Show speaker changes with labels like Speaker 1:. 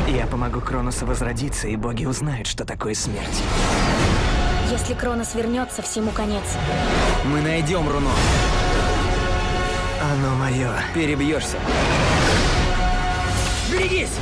Speaker 1: Я помогу Кроносу возродиться, и боги узнают, что такое смерть.
Speaker 2: Если Кронос вернется, всему конец.
Speaker 3: Мы найдем руно.
Speaker 1: Оно мое.
Speaker 3: Перебьешься. Берегись!